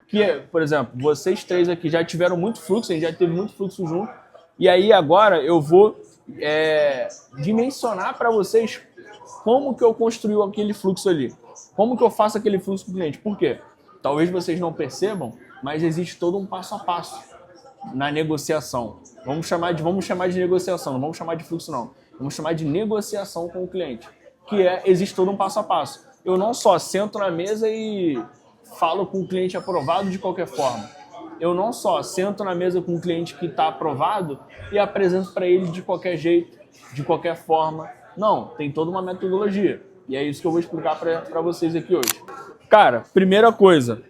que, por exemplo, vocês três aqui já tiveram muito fluxo, a gente já teve muito fluxo junto, e aí agora eu vou dimensionar para vocês como que eu construí aquele fluxo ali, como que eu faço aquele fluxo com o cliente. Por quê? Talvez vocês não percebam, mas existe todo um passo a passo na negociação. Vamos chamar de negociação, não vamos chamar de fluxo não. Vamos chamar de negociação com o cliente, existe todo um passo a passo. Eu não só sento na mesa e falo com o cliente aprovado de qualquer forma. Eu não só sento na mesa com o cliente que está aprovado e apresento para ele de qualquer jeito, de qualquer forma. Não, tem toda uma metodologia. E é isso que eu vou explicar para vocês aqui hoje. Cara, primeira coisa,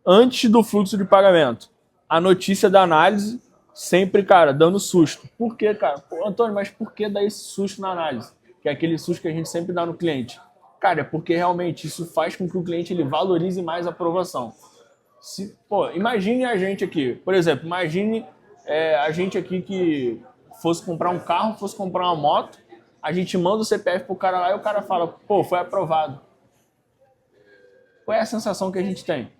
antes do fluxo de pagamento, a notícia da análise, sempre, cara, dando susto. Por quê, cara? Pô, Antônio, mas por que dar esse susto na análise? Que é aquele susto que a gente sempre dá no cliente. Cara, é porque realmente isso faz com que o cliente ele valorize mais a aprovação. Imagine a gente aqui, por exemplo, imagine a gente aqui que fosse comprar um carro, fosse comprar uma moto, a gente manda o CPF pro cara lá e o cara fala, pô, foi aprovado. Qual é a sensação que a gente tem?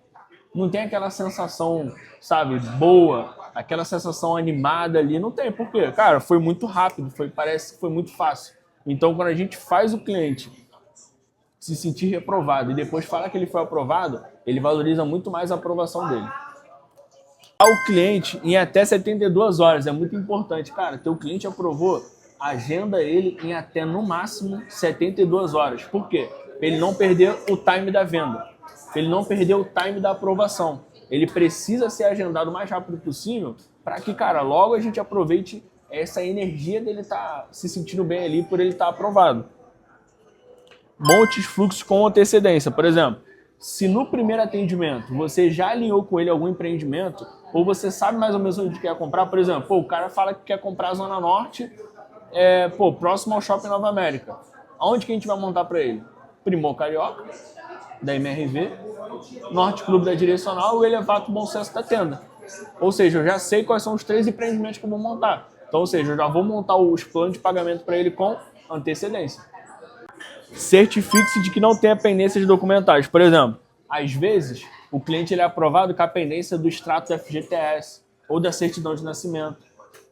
Não tem aquela sensação, sabe, boa, aquela sensação animada ali, não tem. Por quê? Cara, foi muito rápido, parece que foi muito fácil. Então, quando a gente faz o cliente se sentir reprovado e depois fala que ele foi aprovado, ele valoriza muito mais a aprovação dele. O cliente em até 72 horas, é muito importante. Cara, teu cliente aprovou, agenda ele em até no máximo 72 horas. Por quê? Pra ele não perder o time da venda, pra ele não perder o time da aprovação. Ele precisa ser agendado o mais rápido possível para que, cara, logo a gente aproveite essa energia dele estar se sentindo bem ali por ele estar aprovado. Monte os fluxos com antecedência. Por exemplo, se no primeiro atendimento você já alinhou com ele algum empreendimento, ou você sabe mais ou menos onde quer comprar, por exemplo, o cara fala que quer comprar a Zona Norte, próximo ao Shopping Nova América. Aonde que a gente vai montar para ele? Primor Carioca, da MRV, Norte Clube da Direcional e o Elevato Bom Sucesso da Tenda. Ou seja, eu já sei quais são os 3 empreendimentos que eu vou montar. Então, ou seja, eu já vou montar os planos de pagamento para ele com antecedência. Certifique-se de que não tenha pendências documentais. Por exemplo, às vezes, o cliente ele é aprovado com a pendência do extrato FGTS, ou da certidão de nascimento,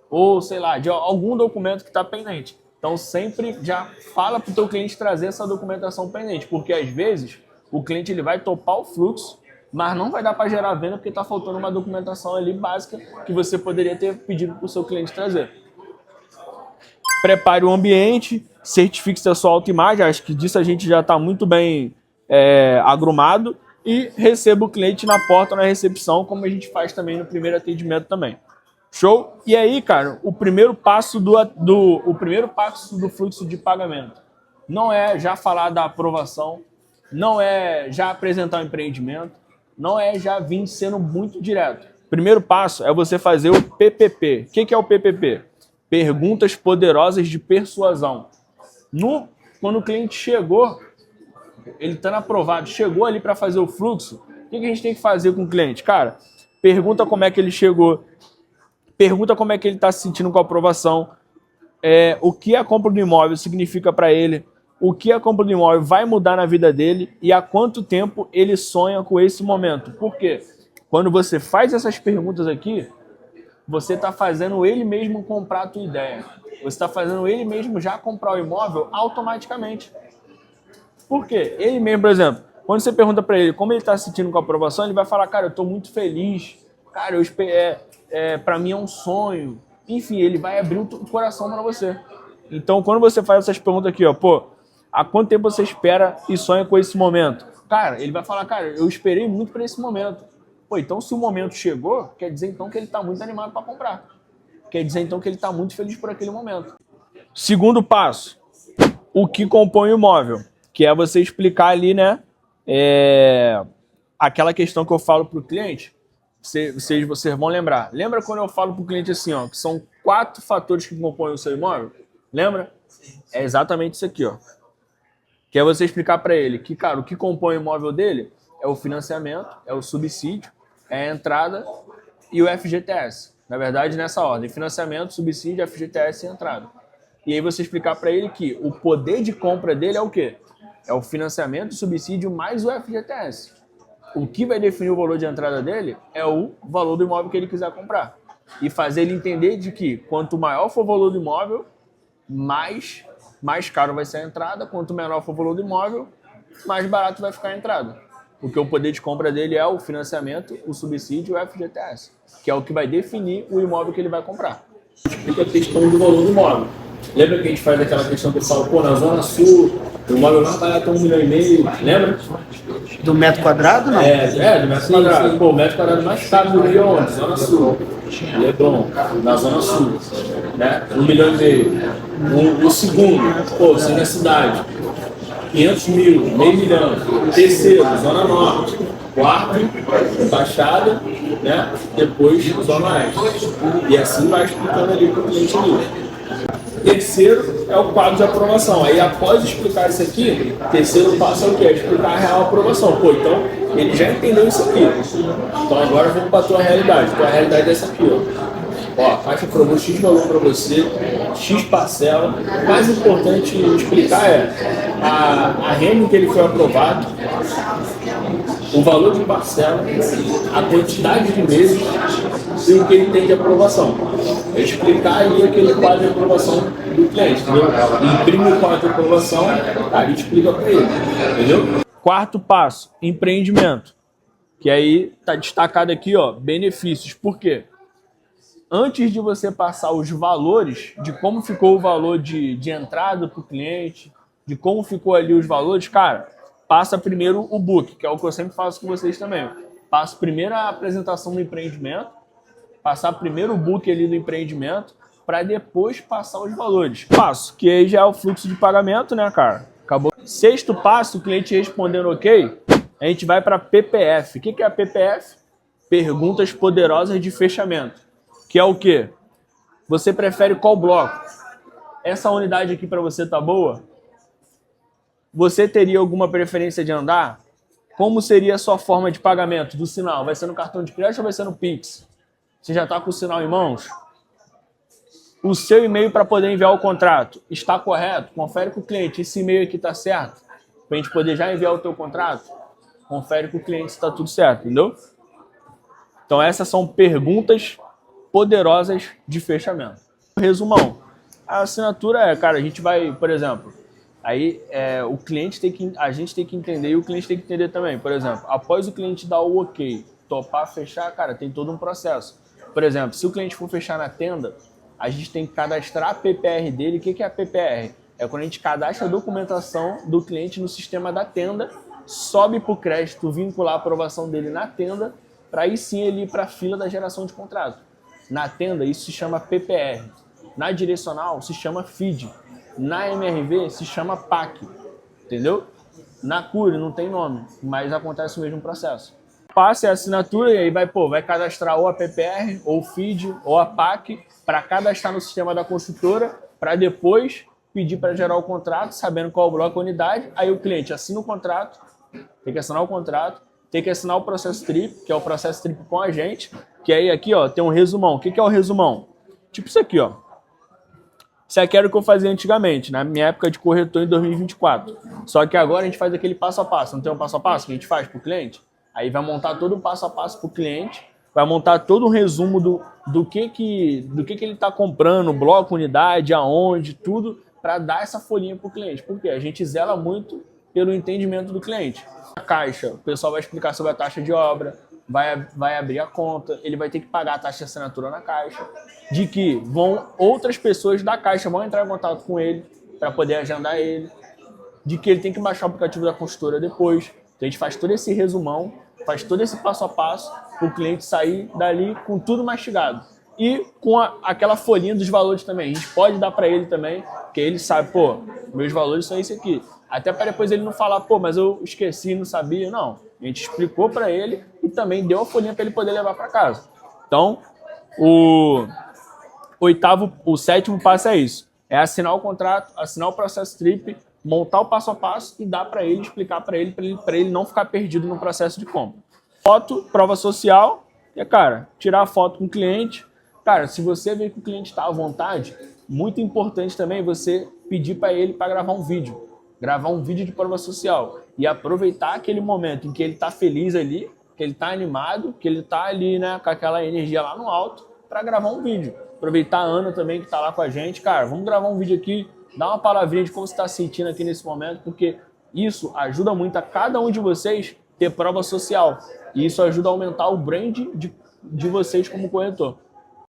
ou, sei lá, de algum documento que está pendente. Então, sempre já fala para o teu cliente trazer essa documentação pendente, porque às vezes o cliente ele vai topar o fluxo, mas não vai dar para gerar venda porque está faltando uma documentação ali básica que você poderia ter pedido para o seu cliente trazer. Prepare o ambiente, certifique-se da sua autoimagem, acho que disso a gente já está muito bem agrumado, e receba o cliente na porta, na recepção, como a gente faz também no primeiro atendimento também. Show? E aí, cara, o primeiro passo do fluxo de pagamento não é já falar da aprovação, não é já apresentar o empreendimento, não é já vir sendo muito direto. Primeiro passo é você fazer o PPP. O que é o PPP? Perguntas poderosas de persuasão. Quando o cliente chegou, ele estando aprovado, chegou ali para fazer o fluxo, o que a gente tem que fazer com o cliente? Cara, pergunta como é que ele chegou, pergunta como é que ele está se sentindo com a aprovação, o que a compra do imóvel significa para ele, o que a compra do imóvel vai mudar na vida dele e há quanto tempo ele sonha com esse momento. Por quê? Quando você faz essas perguntas aqui, você está fazendo ele mesmo comprar a tua ideia. Você está fazendo ele mesmo já comprar o imóvel automaticamente. Por quê? Ele mesmo, por exemplo, quando você pergunta para ele como ele está se sentindo com a aprovação, ele vai falar, cara, eu estou muito feliz, cara, para mim é um sonho. Enfim, ele vai abrir o coração para você. Então, quando você faz essas perguntas aqui, há quanto tempo você espera e sonha com esse momento? Cara, ele vai falar, cara, eu esperei muito para esse momento. Então se o momento chegou, quer dizer então que ele está muito animado para comprar. Quer dizer então que ele está muito feliz por aquele momento. Segundo passo, o que compõe o imóvel, que é você explicar ali, né, aquela questão que eu falo para o cliente, vocês vão lembrar. Lembra quando eu falo para o cliente assim, que são 4 fatores que compõem o seu imóvel? Lembra? É exatamente isso aqui, que é você explicar para ele que, cara, o que compõe o imóvel dele é o financiamento, é o subsídio, é a entrada e o FGTS. Na verdade, nessa ordem, financiamento, subsídio, FGTS e entrada. E aí você explicar para ele que o poder de compra dele é o quê? É o financiamento, o subsídio mais o FGTS. O que vai definir o valor de entrada dele é o valor do imóvel que ele quiser comprar. E fazer ele entender de que quanto maior for o valor do imóvel, mais caro vai ser a entrada. Quanto menor for o valor do imóvel, mais barato vai ficar a entrada. Porque o poder de compra dele é o financiamento, o subsídio e o FGTS, que é o que vai definir o imóvel que ele vai comprar. Explica a questão do valor do imóvel. Lembra que a gente faz aquela questão que fala, pô, na Zona Sul, o imóvel mais barato é 1,5 milhão, lembra? Do metro quadrado, não? Do metro quadrado. Pô, o metro quadrado mais caro do Rio onde? Zona Sul. Leblon, na Zona Sul. Né? 1,5 milhão. O segundo, pô, você na cidade. 500 mil, meio milhão. Terceiro, Zona Norte. Quarto, Baixada, né? Depois, Zona Oeste. E assim vai explicando ali para o cliente ali. Terceiro é o quadro de aprovação. Aí, após explicar isso aqui, terceiro passo é o quê? É explicar a real aprovação. Pô, então, ele já entendeu isso aqui. Então, agora vamos para a tua realidade. Tua realidade é essa aqui, ó. Ó, a Caixa aprovou X valor para você, X parcela. O mais importante explicar é a renda que ele foi aprovado, o valor de parcela, a quantidade de meses e o que ele tem de aprovação. É explicar aí aquele quadro de aprovação do cliente, entendeu? Imprime o quadro de aprovação, aí explica para ele, entendeu? Quarto passo, empreendimento. Que aí tá destacado aqui, ó, benefícios. Por quê? Antes de você passar os valores, de como ficou o valor de entrada para o cliente, de como ficou ali os valores, cara, passa primeiro o book, que é o que eu sempre faço com vocês também. Passa primeiro a apresentação do empreendimento, passar primeiro o book ali do empreendimento, para depois passar os valores. Passo, que aí já é o fluxo de pagamento, né, cara? Acabou. Sexto passo, o cliente respondendo ok, a gente vai para PPF. O que é a PPF? Perguntas poderosas de fechamento. Que é o quê? Você prefere qual bloco? Essa unidade aqui para você tá boa? Você teria alguma preferência de andar? Como seria a sua forma de pagamento do sinal? Vai ser no cartão de crédito ou vai ser no Pix? Você já está com o sinal em mãos? O seu e-mail para poder enviar o contrato está correto? Confere com o cliente, esse e-mail aqui está certo? Para a gente poder já enviar o teu contrato? Confere com o cliente se está tudo certo, entendeu? Então essas são perguntas poderosas de fechamento. Resumão. A assinatura é, cara, a gente vai, por exemplo, aí o cliente a gente tem que entender e o cliente tem que entender também. Por exemplo, após o cliente dar o ok, topar, fechar, cara, tem todo um processo. Por exemplo, se o cliente for fechar na tenda, a gente tem que cadastrar a PPR dele. O que é a PPR? É quando a gente cadastra a documentação do cliente no sistema da tenda, sobe para o crédito, vincular a aprovação dele na tenda, para aí sim ele ir para a fila da geração de contrato. Na tenda, isso se chama PPR. Na direcional, se chama FID. Na MRV, se chama PAC. Entendeu? Na CURE não tem nome, mas acontece o mesmo processo. Passe a assinatura e aí vai cadastrar ou a PPR, ou o FID, ou a PAC, para cadastrar no sistema da construtora, para depois pedir para gerar o contrato, sabendo qual bloco a unidade. Aí o cliente assina o contrato, tem que assinar o contrato, tem que assinar o processo TRIP, que é o processo TRIP com a gente, que aí aqui ó, tem um resumão. O que é o resumão? Tipo isso aqui, ó. Isso aqui era o que eu fazia antigamente, na minha época de corretor em 2024. Só que agora a gente faz aquele passo a passo. Não tem um passo a passo que a gente faz para o cliente? Aí vai montar todo o passo a passo para o cliente, vai montar todo um resumo do que ele está comprando, bloco, unidade, aonde, tudo, para dar essa folhinha para o cliente. Por quê? A gente zela muito pelo entendimento do cliente. A caixa, o pessoal vai explicar sobre a taxa de obra, vai abrir a conta, ele vai ter que pagar a taxa de assinatura na caixa, de que outras pessoas da caixa vão entrar em contato com ele para poder agendar ele, de que ele tem que baixar o aplicativo da consultora depois. Então a gente faz todo esse resumão, faz todo esse passo a passo para o cliente sair dali com tudo mastigado. E com aquela folhinha dos valores também. A gente pode dar para ele também, porque ele sabe, pô, meus valores são esse aqui. Até para depois ele não falar, pô, mas eu esqueci, não sabia. Não, a gente explicou para ele e também deu a folhinha para ele poder levar para casa. Então, o sétimo passo é isso. É assinar o contrato, assinar o processo TRIP, montar o passo a passo e dar para ele, explicar para ele não ficar perdido no processo de compra. Foto, prova social, e cara, tirar a foto com o cliente. Cara, se você vê que o cliente está à vontade, muito importante também você pedir para ele para gravar um vídeo de prova social. e aproveitar aquele momento em que ele tá feliz ali, que ele tá animado, que ele tá ali, né, com aquela energia lá no alto, para gravar um vídeo. Aproveitar a Ana também, que tá lá com a gente. Cara, vamos gravar um vídeo aqui, dá uma palavrinha de como você tá sentindo aqui nesse momento, porque isso ajuda muito a cada um de vocês ter prova social. E isso ajuda a aumentar o brand de vocês como corretor.